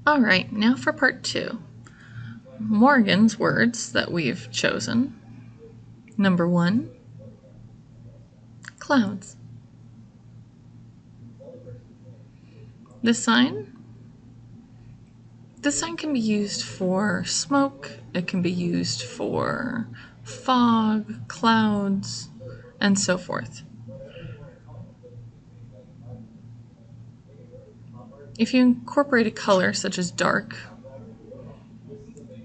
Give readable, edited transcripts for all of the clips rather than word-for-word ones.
All right, now for part 2. Morgan's words that we've chosen. Number 1, clouds. This sign can be used for smoke, it can be used for fog, clouds, and so forth. If you incorporate a color such as dark,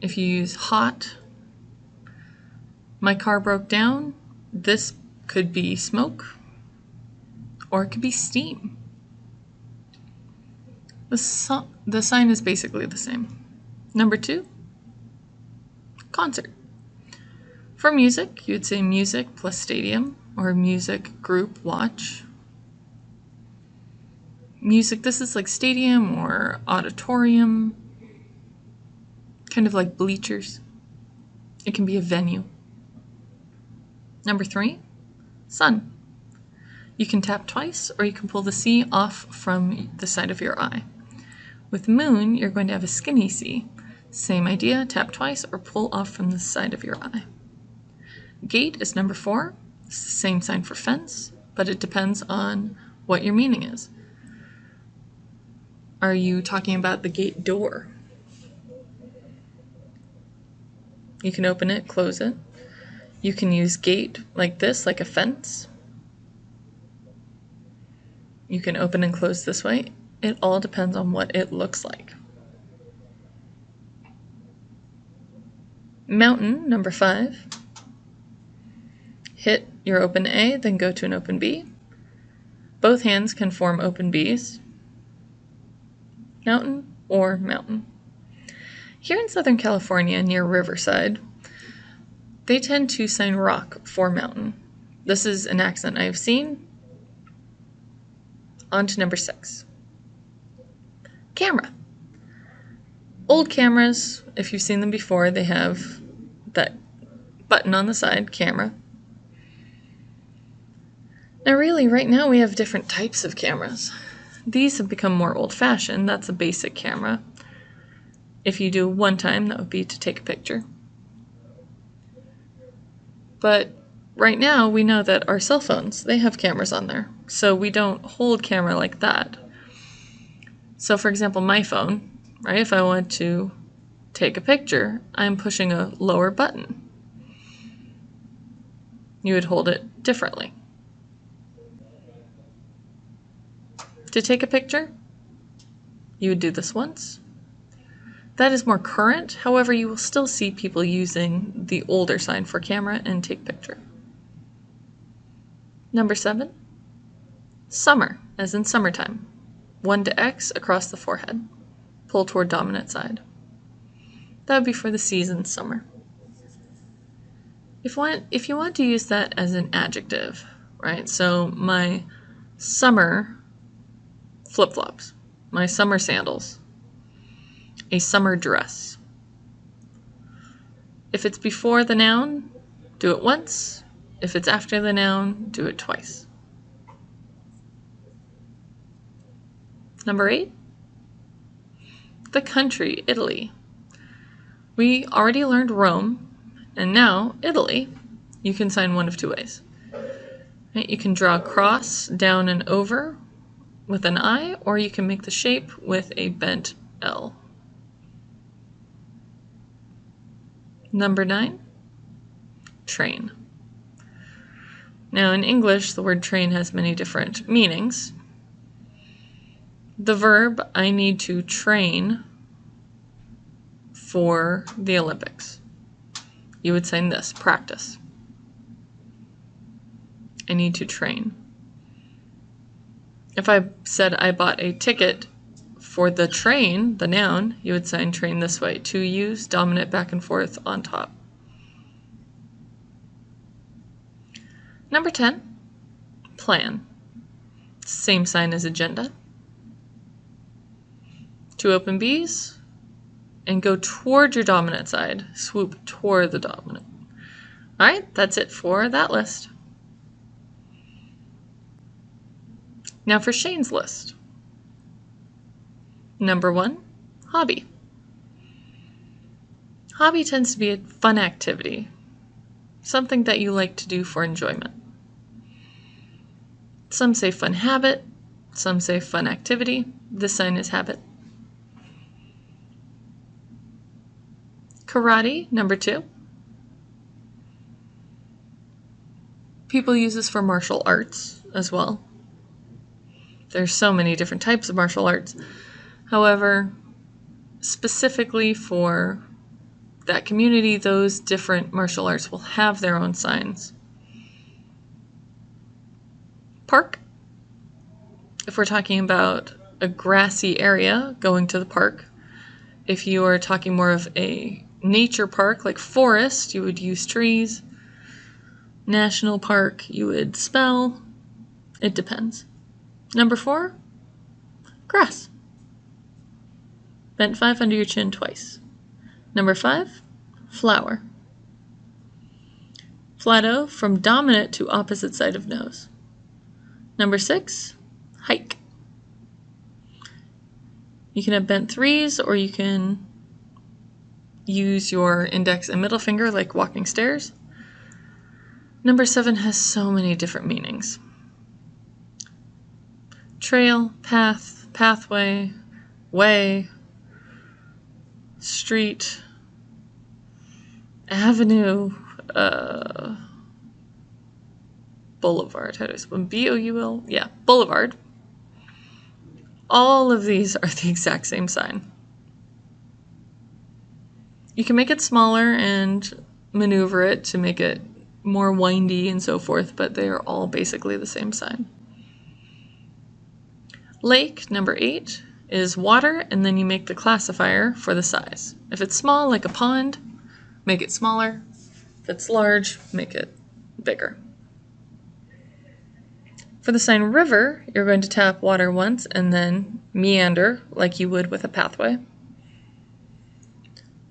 if you use hot, my car broke down, this could be smoke, or it could be steam. The sign is basically the same. Number 2, concert. For music, you'd say music plus stadium, or music group watch. Music, this is like stadium or auditorium, kind of like bleachers. It can be a venue. Number 3, sun. You can tap twice, or you can pull the C off from the side of your eye. With moon, you're going to have a skinny C. Same idea, tap twice or pull off from the side of your eye. Gate is number 4. It's the same sign for fence, but it depends on what your meaning is. Are you talking about the gate door? You can open it, close it. You can use gate like this, like a fence. You can open and close this way. It all depends on what it looks like. Mountain, number 5. Hit your open A, then go to an open B. Both hands can form open Bs. Mountain or mountain. Here in Southern California, near Riverside, they tend to sign rock for mountain. This is an accent I've seen. On to number 6. Camera. Old cameras, if you've seen them before, they have that button on the side, camera. Now really, right now we have different types of cameras. These have become more old-fashioned. That's a basic camera. If you do one time, that would be to take a picture. But right now, we know that our cell phones, they have cameras on there. So we don't hold camera like that. So for example, my phone, right, if I want to take a picture, I'm pushing a lower button. You would hold it differently. To take a picture, you would do this once. That is more current, however, you will still see people using the older sign for camera and take picture. Number 7, summer, as in summertime. 1 to X across the forehead. Pull toward dominant side. That would be for the season summer. If you want to use that as an adjective, right? So my summer flip-flops, my summer sandals, a summer dress. If it's before the noun, do it once. If it's after the noun, do it twice. Number 8, the country, Italy. We already learned Rome, and now Italy. You can sign one of 2 ways. Right? You can draw a cross down and over with an I, or you can make the shape with a bent L. Number 9, train. Now in English, the word train has many different meanings. The verb, I need to train for the Olympics. You would sign this, practice. I need to train. If I said I bought a ticket for the train, the noun, you would sign train this way, to use, dominant back and forth on top. Number 10, plan. Same sign as agenda. 2 open Bs, and go toward your dominant side. Swoop toward the dominant. All right, that's it for that list. Now for Cheyne's list. Number 1, Hobby. Hobby tends to be a fun activity, something that you like to do for enjoyment. Some say fun habit, some say fun activity. This sign is habit. Karate, number 2. People use this for martial arts as well. There's so many different types of martial arts. However, specifically for that community, those different martial arts will have their own signs. Park. If we're talking about a grassy area, going to the park. If you are talking more of a nature park, like forest, you would use trees. National park, you would spell. It depends. Number 4, grass. Bent 5 under your chin twice. Number 5, flower. Flat O from dominant to opposite side of nose. Number 6, hike. You can have bent 3s, or you can use your index and middle finger like walking stairs. Number 7 has so many different meanings. Trail, path, pathway, way, street, avenue, boulevard. How do I spell B-O-U-L? Yeah, boulevard. All of these are the exact same sign. You can make it smaller and maneuver it to make it more windy and so forth, but they are all basically the same sign. Lake, number 8, is water, and then you make the classifier for the size. If it's small, like a pond, make it smaller. If it's large, make it bigger. For the sign river, you're going to tap water once and then meander like you would with a pathway.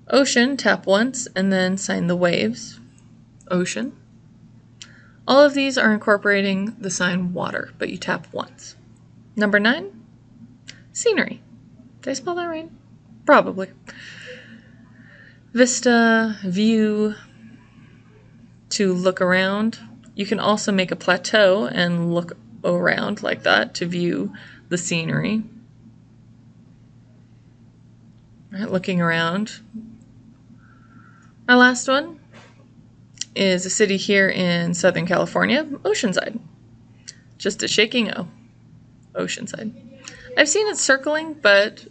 Ocean, tap once and then sign the waves. Ocean. All of these are incorporating the sign water, but you tap once. Number 9, scenery. Did I spell that right? Probably. Vista, view, to look around. You can also make a plateau and look around like that to view the scenery. All right, looking around. Our last one is a city here in Southern California, Oceanside. Just a shaking O. Oceanside. I've seen it circling, but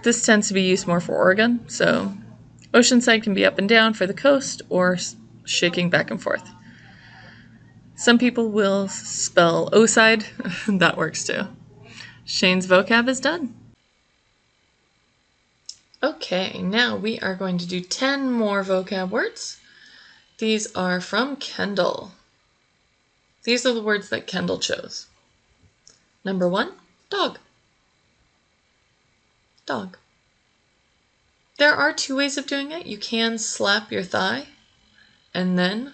this tends to be used more for Oregon, so Oceanside can be up and down for the coast or shaking back and forth. Some people will spell O-side. That works too. Cheyne's vocab is done. Okay, now we are going to do 10 more vocab words. These are from Kendall. These are the words that Kendall chose. Number 1, dog. Dog. There are 2 ways of doing it. You can slap your thigh and then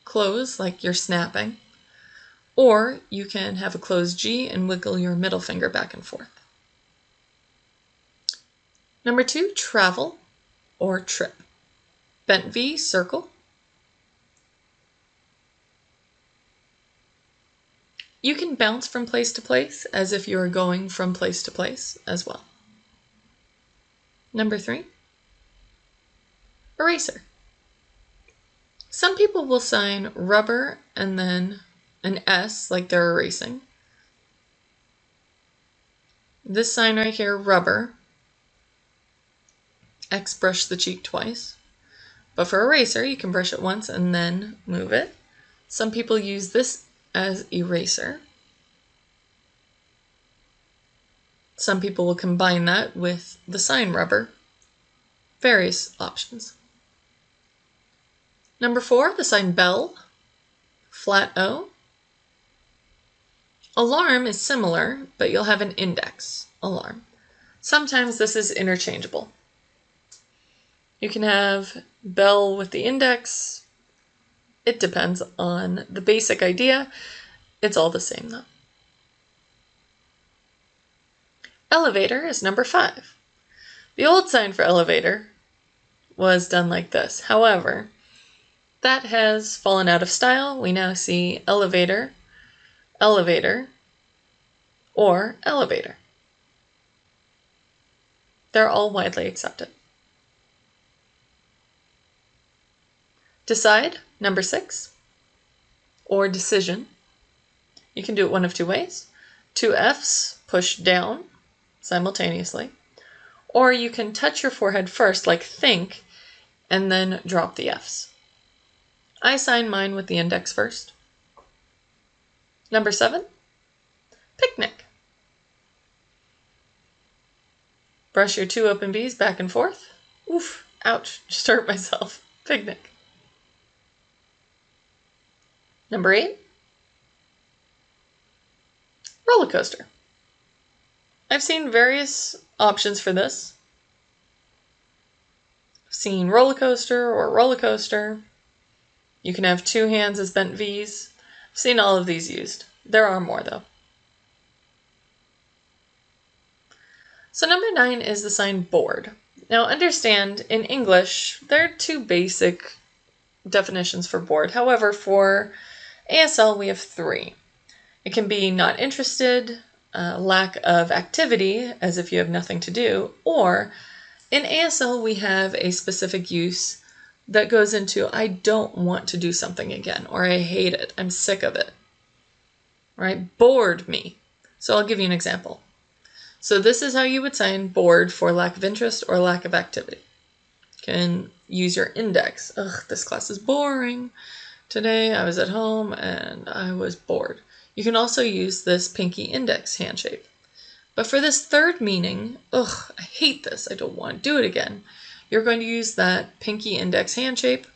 close like you're snapping, or you can have a closed G and wiggle your middle finger back and forth. Number 2, travel or trip. Bent V, circle. You can bounce from place to place as if you are going from place to place as well. Number 3, eraser. Some people will sign rubber and then an S like they're erasing. This sign right here, rubber, X brush the cheek twice. But for eraser, you can brush it once and then move it. Some people use this as eraser. Some people will combine that with the sign rubber. Various options. Number 4, the sign bell, flat O. Alarm is similar, but you'll have an index, alarm. Sometimes this is interchangeable. You can have bell with the index. It depends on the basic idea. It's all the same though. Elevator is number 5. The old sign for elevator was done like this. However, that has fallen out of style. We now see elevator, elevator, or elevator. They're all widely accepted. Decide, number 6, or decision. You can do it one of two ways. 2 F's push down simultaneously, or you can touch your forehead first like think and then drop the F's. I sign mine with the index first. Number 7, picnic. Brush your 2 open B's back and forth. Oof, ouch, just hurt myself. Picnic. Number 8, roller coaster. I've seen various options for this. I've seen roller coaster or roller coaster. You can have 2 hands as bent V's. I've seen all of these used. There are more though. So number 9 is the sign board. Now understand, in English, there are 2 basic definitions for bored. However, for ASL we have 3. It can be not interested, lack of activity, as if you have nothing to do, or in ASL we have a specific use that goes into I don't want to do something again, or I hate it, I'm sick of it. Right? Bored me. So I'll give you an example. So this is how you would sign bored for lack of interest or lack of activity. You can use your index. Ugh, this class is boring. Today I was at home and I was bored. You can also use this pinky index hand shape. But for this third meaning, ugh, I hate this, I don't want to do it again, you're going to use that pinky index hand shape,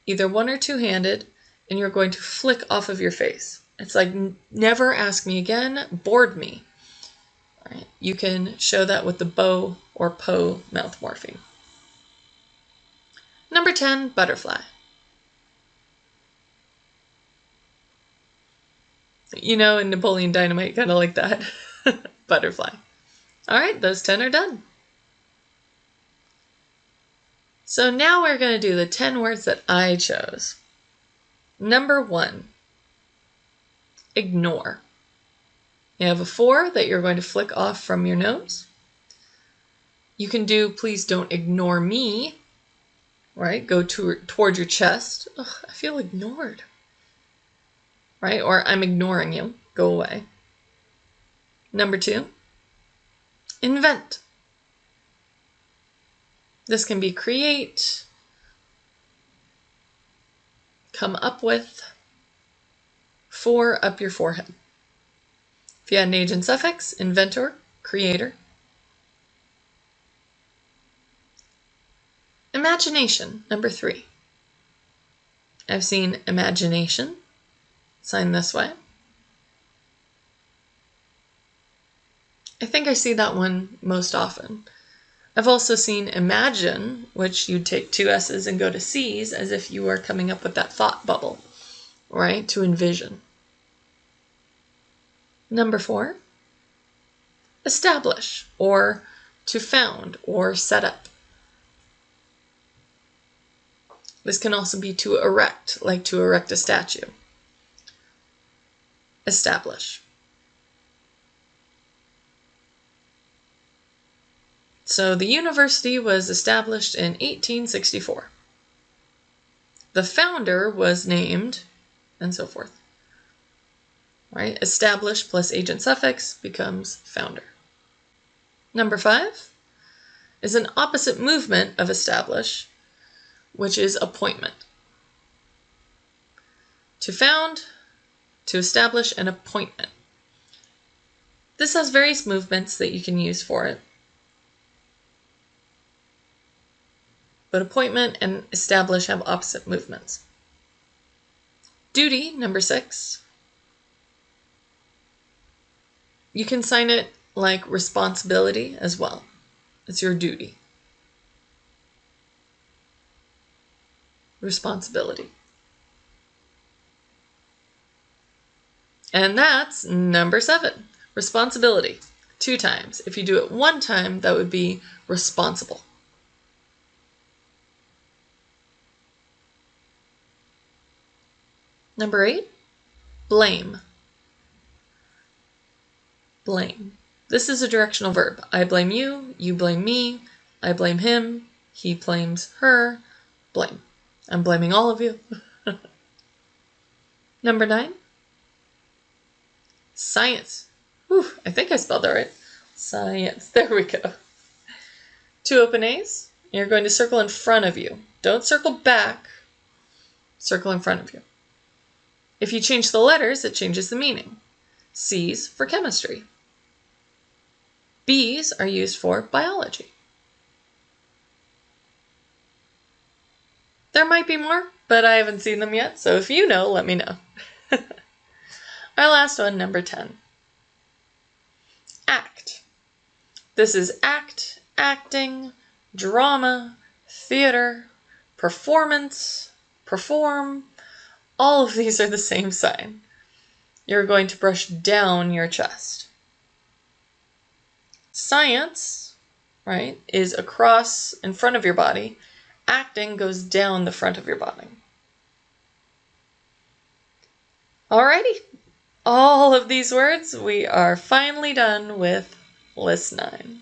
either 1 or 2-handed, and you're going to flick off of your face. It's like, never ask me again, bored me. All right. You can show that with the bow or po mouth morpheme. Number 10, butterfly. You know, in Napoleon Dynamite, kind of like that. Butterfly. All right, those 10 are done. So now we're going to do the 10 words that I chose. Number 1, ignore. You have a 4 that you're going to flick off from your nose. You can do please don't ignore me, right? Go toward your chest. Ugh, I feel ignored, right? Or I'm ignoring you. Go away. Number 2, invent. This can be create, come up with, 4 up your forehead. If you had an agent suffix, inventor, creator. Imagination, number 3. I've seen imagination, signed this way. I think I see that one most often. I've also seen imagine, which you'd take 2 S's and go to C's as if you were coming up with that thought bubble, right? To envision. Number 4, establish, or to found, or set up. This can also be to erect, like to erect a statue. Establish. So the university was established in 1864. The founder was named, and so forth. Right? Establish plus agent suffix becomes founder. Number 5 is an opposite movement of establish, which is appointment. To found, to establish an appointment. This has various movements that you can use for it. But appointment and establish have opposite movements. Duty, number 6. You can sign it like responsibility as well. It's your duty. Responsibility. And that's number 7, responsibility. 2 times. If you do it 1 time, that would be responsible. Number 8, blame. Blame. This is a directional verb. I blame you blame me, I blame him, he blames her, blame. I'm blaming all of you. Number 9, science. Whew, I think I spelled that right. Science. There we go. 2 open A's. You're going to circle in front of you. Don't circle back. Circle in front of you. If you change the letters, it changes the meaning. C's for chemistry. B's are used for biology. There might be more, but I haven't seen them yet, so if you know, let me know. Our last one, number 10. Act. This is act, acting, drama, theater, performance, perform. All of these are the same sign. You're going to brush down your chest. Science, right, is across in front of your body. Acting goes down the front of your body. Alrighty. All of these words, we are finally done with List 9.